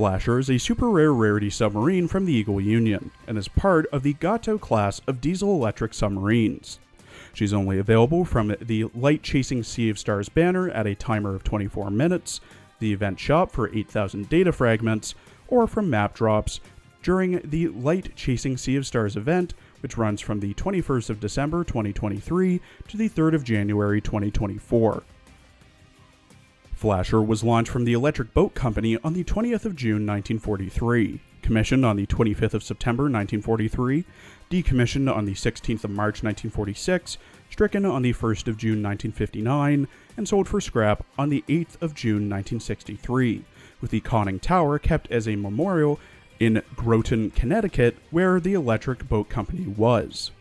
Flasher is a super rare rarity submarine from the Eagle Union, and is part of the Gato class of diesel-electric submarines. She's only available from the Light Chasing Sea of Stars banner at a timer of 24 minutes, the event shop for 8,000 data fragments, or from map drops during the Light Chasing Sea of Stars event, which runs from the 21st of December 2023 to the 3rd of January 2024. Flasher was launched from the Electric Boat Company on the 20th of June 1943, commissioned on the 25th of September 1943, decommissioned on the 16th of March 1946, stricken on the 1st of June 1959, and sold for scrap on the 8th of June 1963, with the conning tower kept as a memorial in Groton, Connecticut, where the Electric Boat Company was.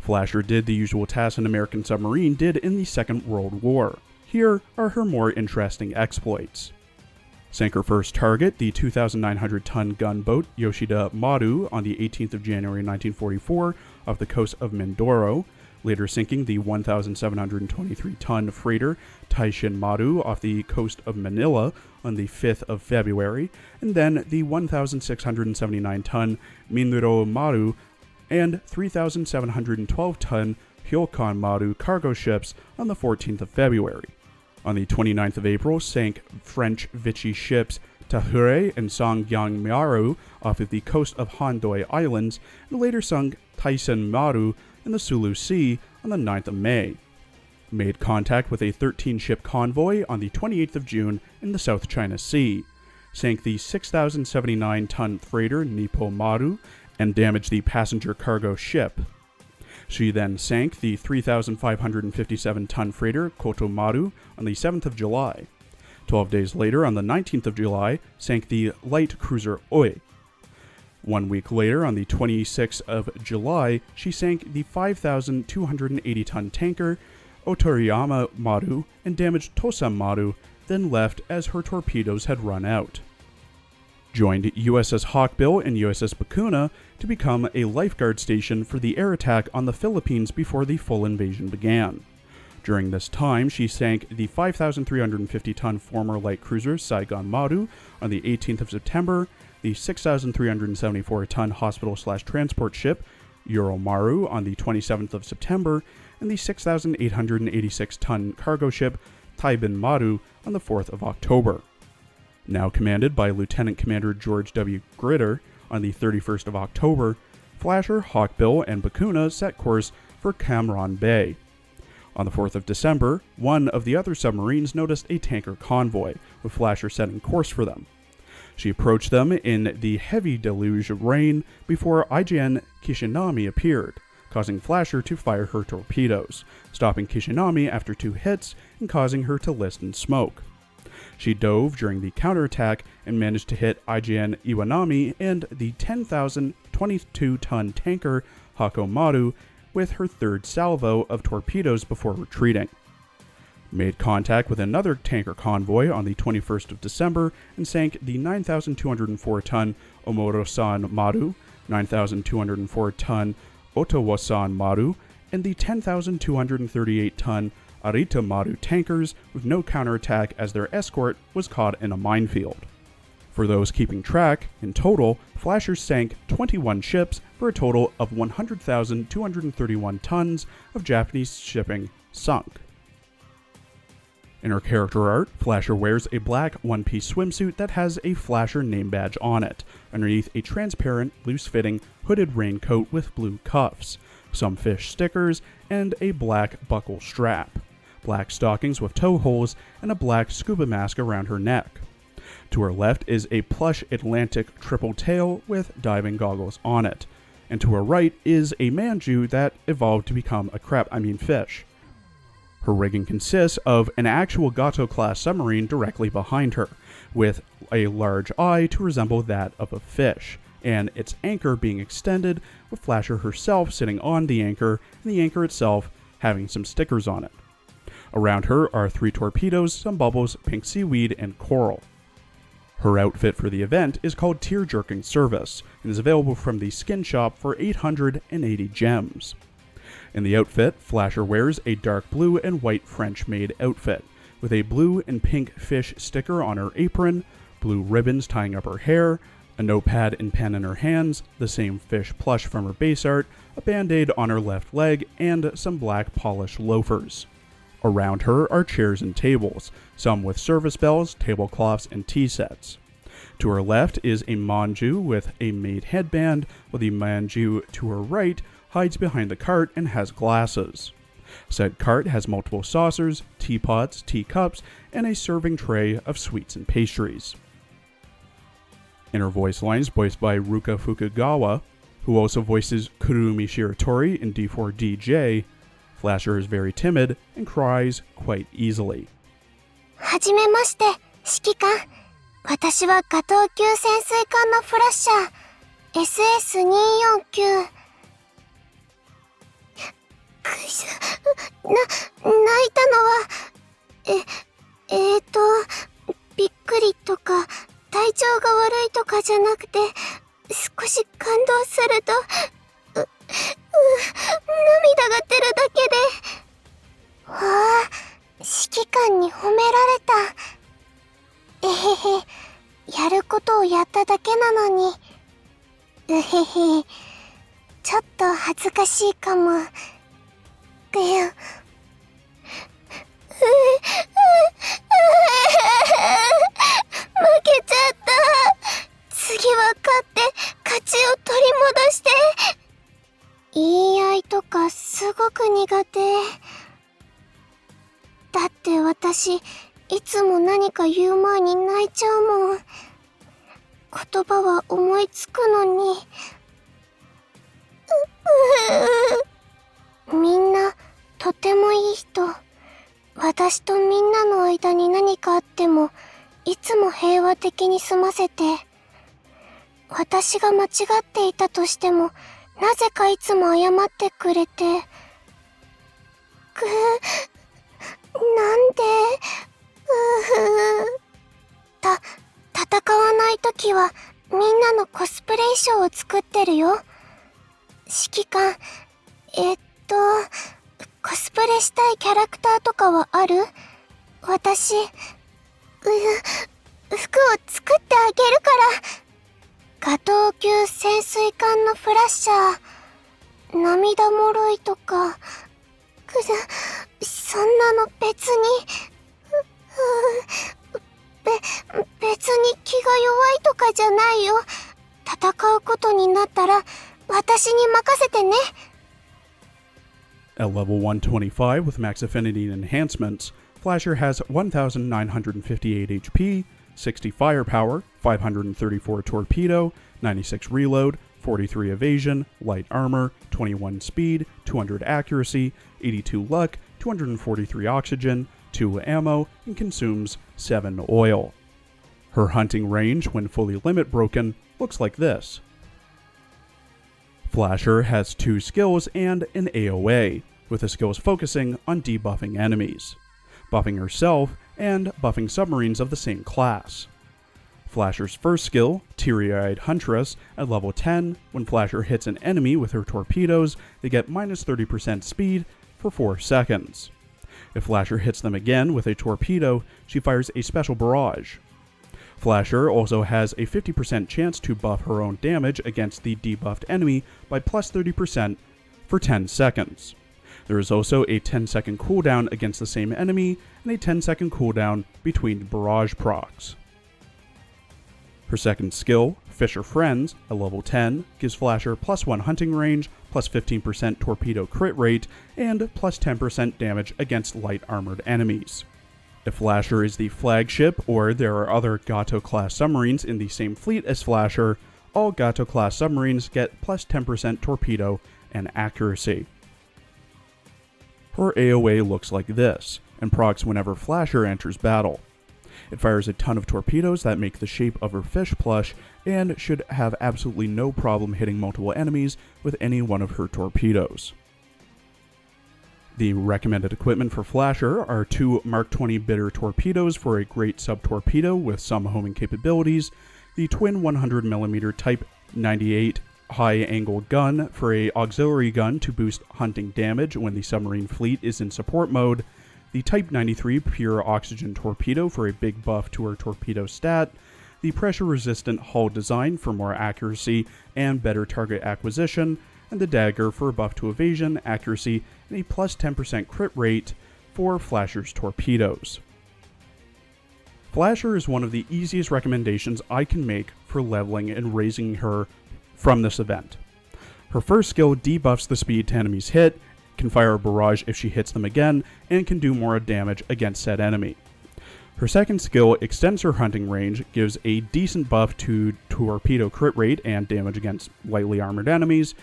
Flasher did the usual tasks an American submarine did in the Second World War. Here are her more interesting exploits. Sank her first target, the 2,900-ton gunboat Yoshida Maru, on the 18th of January 1944 off the coast of Mindoro, later sinking the 1,723-ton freighter Taishin Maru off the coast of Manila on the 5th of February, and then the 1,679-ton Mindoro Maru and 3,712-ton Hyokon Maru cargo ships on the 14th of February. On the 29th of April, sank French Vichy ships Tahure and Songyang Maru off of the coast of Hondoy Islands, and later sunk Taisen Maru in the Sulu Sea on the 9th of May. Made contact with a 13-ship convoy on the 28th of June in the South China Sea, sank the 6,079-ton freighter Nippo Maru, and damaged the passenger cargo ship. She then sank the 3,557-ton freighter Koto Maru on the 7th of July. 12 days later, on the 19th of July, sank the light cruiser Oi. 1 week later, on the 26th of July, she sank the 5,280-ton tanker Otoriyama Maru and damaged Tosa Maru, then left as her torpedoes had run out. Joined USS Hawkbill and USS Bakuna to become a lifeguard station for the air attack on the Philippines before the full invasion began. During this time, she sank the 5,350-ton former light cruiser Saigon Maru on the 18th of September, the 6,374-ton hospital/transport ship Uromaru on the 27th of September, and the 6,886-ton cargo ship Taibin Maru on the 4th of October. Now commanded by Lieutenant Commander George W. Gritter on the 31st of October, Flasher, Hawkbill, and Bakuna set course for Cam Ranh Bay. On the 4th of December, one of the other submarines noticed a tanker convoy, with Flasher setting course for them. She approached them in the heavy deluge of rain before IJN Kishinami appeared, causing Flasher to fire her torpedoes, stopping Kishinami after 2 hits and causing her to list in smoke. She dove during the counterattack and managed to hit IJN Iwanami and the 10,022-ton tanker Hako Maru with her 3rd salvo of torpedoes before retreating. Made contact with another tanker convoy on the 21st of December and sank the 9,204-ton Omoro-san Maru, 9,204-ton Otowa-san Maru, and the 10,238-ton Arita Maru tankers with no counterattack as their escort was caught in a minefield. For those keeping track, in total, Flasher sank 21 ships for a total of 100,231 tons of Japanese shipping sunk. In her character art, Flasher wears a black one-piece swimsuit that has a Flasher name badge on it, underneath a transparent, loose-fitting, hooded raincoat with blue cuffs, some fish stickers, and a black buckle strap, black stockings with toe holes, and a black scuba mask around her neck. To her left is a plush Atlantic triple tail with diving goggles on it, and to her right is a manju that evolved to become a fish. Her rigging consists of an actual Gato-class submarine directly behind her, with a large eye to resemble that of a fish, and its anchor being extended, with Flasher herself sitting on the anchor, and the anchor itself having some stickers on it. Around her are 3 torpedoes, some bubbles, pink seaweed, and coral. Her outfit for the event is called Tear-Jerking Service, and is available from the skin shop for 880 gems. In the outfit, Flasher wears a dark blue and white French-made outfit, with a blue and pink fish sticker on her apron, blue ribbons tying up her hair, a notepad and pen in her hands, the same fish plush from her base art, a band-aid on her left leg, and some black polished loafers. Around her are chairs and tables, some with service bells, tablecloths, and tea sets. To her left is a manju with a maid headband, while the manju to her right hides behind the cart and has glasses. Said cart has multiple saucers, teapots, teacups, and a serving tray of sweets and pastries. In her voice lines, voiced by Ruka Fukugawa, who also voices Kurumi Shiratori in D4DJ, Flasher is very timid and cries quite easily. はじめまして、指揮官。私はガトー級潜水艦のフラッシャー、SS249。泣いたのは、びっくりとか、体調が悪いとかじゃなくて、少し感動すると、涙が出るだけで。わあ、指揮官に褒められた。えへへ、やることをやっただけなのに。うへへ、ちょっと恥ずかしいかも。負けちゃった。次は勝って勝ちを取り戻して。言い合いとかすごく苦手。だって私、いつも何か言う前に泣いちゃうもん。言葉は思いつくのに。みんな、とてもいい人。私とみんなの間に何かあっても、いつも平和的に済ませて。私が間違っていたとしても、なぜかいつも謝ってくれて。なんで、戦わないときは、みんなのコスプレ衣装を作ってるよ。指揮官、コスプレしたいキャラクターとかはある？私、服を作ってあげるから。ガトー級潜水艦のフラッシャー、涙もろいとか、そんなの別に、別に気が弱いとかじゃないよ。戦うことになったら、私に任せてね。At level 125 with max affinity and enhancements, Flasher has 1,958 HP, 60 firepower, 534 torpedo, 96 reload, 43 evasion, light armor, 21 speed, 200 accuracy, 82 luck, 243 oxygen, 2 ammo, and consumes 7 oil. Her hunting range, when fully limit broken, looks like this. Flasher has 2 skills and an AoA, with the skills focusing on debuffing enemies, buffing herself, and buffing submarines of the same class. Flasher's first skill, Teary-Eyed Huntress, at level 10, when Flasher hits an enemy with her torpedoes, they get minus 30% speed for 4 seconds. If Flasher hits them again with a torpedo, she fires a special barrage. Flasher also has a 50% chance to buff her own damage against the debuffed enemy by plus 30% for 10 seconds. There is also a 10-second cooldown against the same enemy and a 10-second cooldown between barrage procs. Her second skill, Fisher Friends, at level 10, gives Flasher plus 1 hunting range, plus 15% torpedo crit rate, and plus 10% damage against light armored enemies. If Flasher is the flagship, or there are other Gato-class submarines in the same fleet as Flasher, all Gato-class submarines get plus 10% torpedo and accuracy. Her AoA looks like this, and procs whenever Flasher enters battle. It fires a ton of torpedoes that make the shape of her fish plush, and should have absolutely no problem hitting multiple enemies with any one of her torpedoes. The recommended equipment for Flasher are 2 Mark 20 bitter torpedoes for a great sub-torpedo with some homing capabilities, the twin 100mm Type 98 high-angle gun for a auxiliary gun to boost hunting damage when the submarine fleet is in support mode, the Type 93 pure oxygen torpedo for a big buff to her torpedo stat, the pressure-resistant hull design for more accuracy and better target acquisition, and the dagger for a buff to evasion, accuracy, and a plus 10% crit rate for Flasher's torpedoes. Flasher is one of the easiest recommendations I can make for leveling and raising her from this event. Her first skill debuffs the speed to enemies hit, can fire a barrage if she hits them again, and can do more damage against said enemy. Her second skill extends her hunting range, gives a decent buff to torpedo crit rate and damage against lightly armored enemies,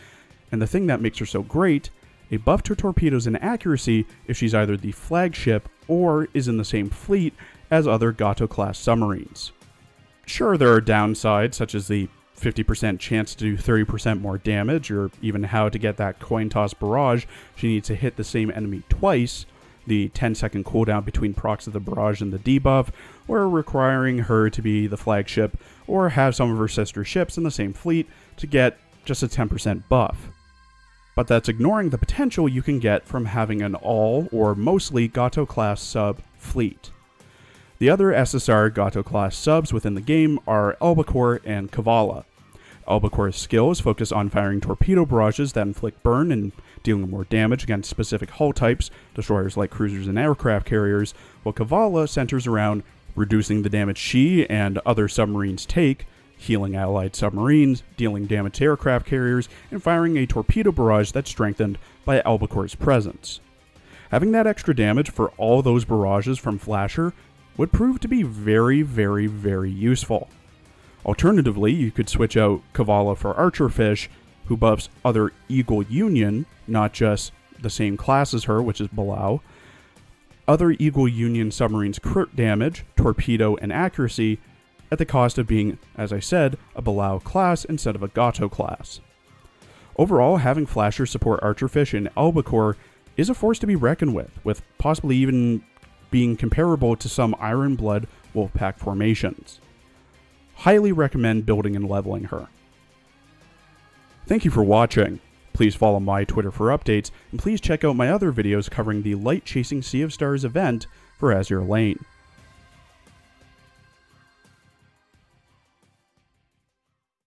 and the thing that makes her so great, a buff to torpedoes and accuracy if she's either the flagship or is in the same fleet as other Gato-class submarines. Sure, there are downsides, such as the 50% chance to do 30% more damage, or even how to get that coin toss barrage, she needs to hit the same enemy twice, the 10-second cooldown between procs of the barrage and the debuff, or requiring her to be the flagship, or have some of her sister ships in the same fleet to get just a 10% buff. But that's ignoring the potential you can get from having an all, or mostly Gato-class sub fleet. The other SSR Gato-class subs within the game are Albacore and Kavala. Albacore's skills focus on firing torpedo barrages that inflict burn and dealing more damage against specific hull types, destroyers like cruisers and aircraft carriers, while Kavala centers around reducing the damage she and other submarines take, healing allied submarines, dealing damage to aircraft carriers, and firing a torpedo barrage that's strengthened by Albacore's presence. Having that extra damage for all those barrages from Flasher would prove to be very, very, very useful. Alternatively, you could switch out Kavala for Archerfish, who buffs other Eagle Union, not just the same class as her, which is Belau. Other Eagle Union submarines' crit damage, torpedo, and accuracy at the cost of being, as I said, a Belau class instead of a Gato class. Overall, having Flasher support Archerfish and Albacore is a force to be reckoned with possibly even being comparable to some Iron Blood Wolfpack formations. Highly recommend building and leveling her. Thank you for watching. Please follow my Twitter for updates, and please check out my other videos covering the Light Chasing Sea of Stars event for Azure Lane.